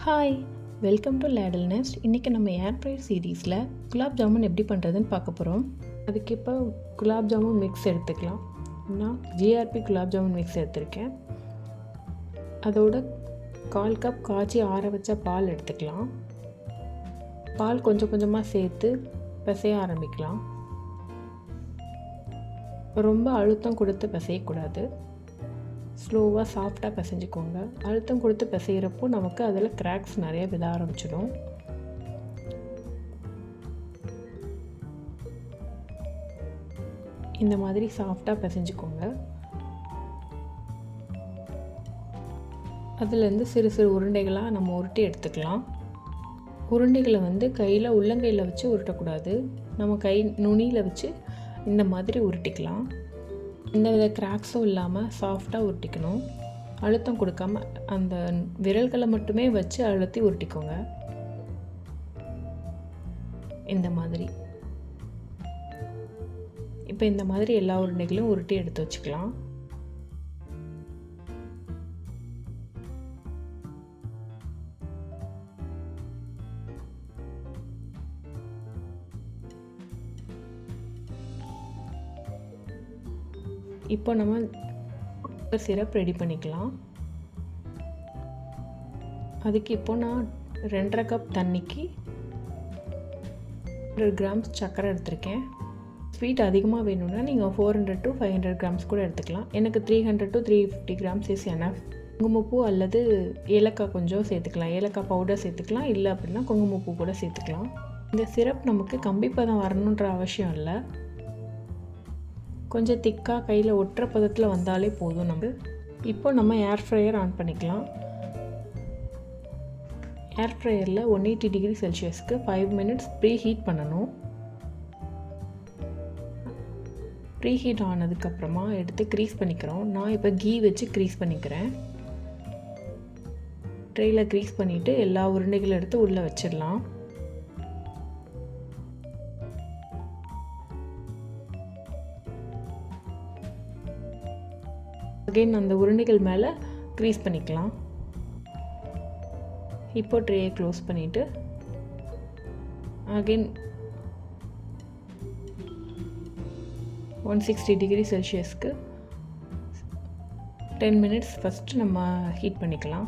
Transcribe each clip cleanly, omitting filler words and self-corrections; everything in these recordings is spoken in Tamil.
Hi, welcome to ladle nest. இன்றைக்கி நம்ம ஏர் ஃப்ரையர் சீரீஸில் குலாப் ஜாமுன் எப்படி பண்ணுறதுன்னு பார்க்க போகிறோம். அதுக்கு இப்போ குலாப் ஜாமுன் மிக்ஸ் எடுத்துக்கலாம். நான் ஜிஆர்பி குலாப் ஜாமுன் மிக்ஸ் எடுத்திருக்கேன். அதோட 1/4 கப் காய்ச்சி ஆற வச்ச பால் எடுத்துக்கலாம். பால் கொஞ்சம் கொஞ்சமாக சேர்த்து பிசைய ஆரம்பிக்கலாம். ரொம்ப அழுத்தம் கொடுத்து பிசையக்கூடாது. ஸ்லோவாக சாஃப்டாக பிசைஞ்சிக்கோங்க. அழுத்தம் கொடுத்து பிசைகிறப்போ நமக்கு அதில் கிராக்ஸ் நிறைய விழ ஆரம்பிச்சிடும். இந்த மாதிரி சாஃப்டாக பிசைஞ்சிக்கோங்க. அதுலேருந்து சிறு சிறு உருண்டைகளாக நம்ம உருட்டி எடுத்துக்கலாம். உருண்டைகளை கையில் உள்ளங்கையில் வச்சு உருட்டக்கூடாது. நம்ம கை நுனியில் வச்சு இந்த மாதிரி உருட்டிக்கலாம். எந்த வித கிராக்ஸும் இல்லாமல் சாஃப்டாக உருட்டிக்கணும். அழுத்தம் கொடுக்காம அந்த விரல்களை மட்டுமே வச்சு அழுத்தி உருட்டிக்கோங்க. இந்த மாதிரி இப்போ இந்த மாதிரி எல்லா உருண்டைகளும் உருட்டி எடுத்து வச்சுக்கலாம். இப்போ நம்ம சிரப் ரெடி பண்ணிக்கலாம். அதுக்கு இப்போ நான் 2.5 கப் தண்ணிக்கு 100 கிராம்ஸ் சர்க்கரை எடுத்திருக்கேன். ஸ்வீட் அதிகமாக வேணும்னா நீங்கள் 400 to 500 கிராம்ஸ் கூட எடுத்துக்கலாம். எனக்கு 300 to 350 கிராம்ஸ் இஸ் எனஃப். குங்குமப்பூ அல்லது ஏலக்காய் கொஞ்சம் சேர்த்துக்கலாம். ஏலக்காய் பவுடர் சேர்த்துக்கலாம். இல்லை அப்படின்னா குங்குமப்பூ கூட சேர்த்துக்கலாம். இந்த சிரப் நமக்கு கம்பிப்பதம் வரணுன்ற அவசியம் இல்லை. கொஞ்சம் திக்காக கையில் ஒட்டுற பதத்தில் வந்தாலே போதும். இப்போ நம்ம ஏர் ஃப்ரையர் ஆன் பண்ணிக்கலாம். ஏர் ஃப்ரையரில் 180 டிகிரி செல்சியஸ்க்கு 5 மினிட்ஸ் ப்ரீ ஹீட் பண்ணணும். ப்ரீ ஹீட் ஆனதுக்கப்புறமா எடுத்து க்ரீஸ் பண்ணிக்கிறோம். நான் இப்போ கீ வச்சு க்ரீஸ் பண்ணிக்கிறேன். ட்ரேயில் க்ரீஸ் பண்ணிவிட்டு எல்லா உருண்டைகளும் எடுத்து உள்ளே வச்சிடலாம். அகைன் அந்த உருண்டைகள் மேலே க்ரீஸ் பண்ணிக்கலாம். இப்போ ட்ரேயை க்ளோஸ் பண்ணிவிட்டு அகைன் 160 டிகிரி செல்சியஸ்க்கு 10 மினிட்ஸ் ஃபஸ்ட்டு நம்ம ஹீட் பண்ணிக்கலாம்.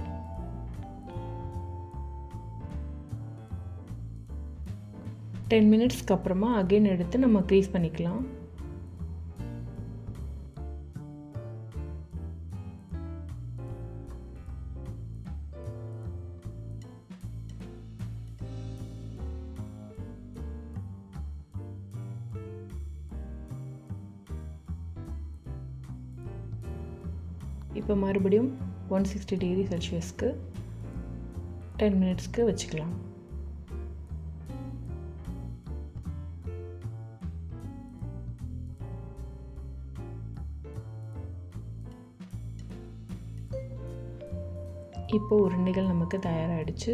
மினிட்ஸ்க்கு அப்புறமா அகைன் எடுத்து நம்ம க்ரீஸ் பண்ணிக்கலாம். இப்போ மறுபடியும் 160 டிகிரி செல்சியஸ்க்கு 10 மினிட்ஸ்க்கு வச்சுக்கலாம். இப்போ உருண்டைகள் நமக்கு தயாராகிடுச்சு.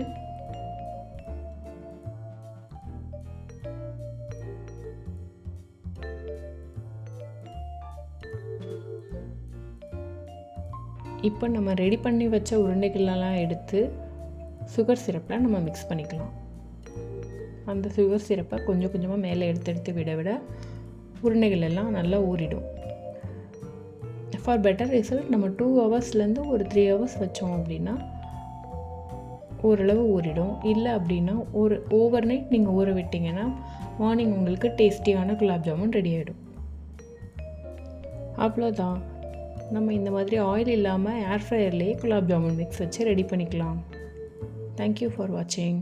இப்போ நம்ம ரெடி பண்ணி வச்ச உருண்டைகளெல்லாம் எடுத்து சுகர் சிரப்பில் நம்ம மிக்ஸ் பண்ணிக்கலாம். அந்த சுகர் சிரப்பை கொஞ்சம் கொஞ்சமாக மேலே எடுத்து விட விட உருண்டைகள் எல்லாம் நல்லா ஊறிடும். ஃபார் பெட்டர் ரிசல்ட் நம்ம 2 ஹவர்ஸ்லேருந்து ஒரு 3 ஹவர்ஸ் வச்சோம் அப்படின்னா ஓரளவு ஊறிடும். இல்லை அப்படின்னா ஓவர் நைட் நீங்கள் ஊற விட்டிங்கன்னா மார்னிங் உங்களுக்கு டேஸ்டியான குலாப் ஜாமுன் ரெடி ஆகிடும். அவ்வளோதான். நம்ம இந்த மாதிரி ஆயில் இல்லாமல் ஏர் ஃப்ரையர்லேயே குலாப் ஜாமுன் மிக்ஸ் வச்சு ரெடி பண்ணிக்கலாம். தேங்க்யூ ஃபார் வாட்சிங்.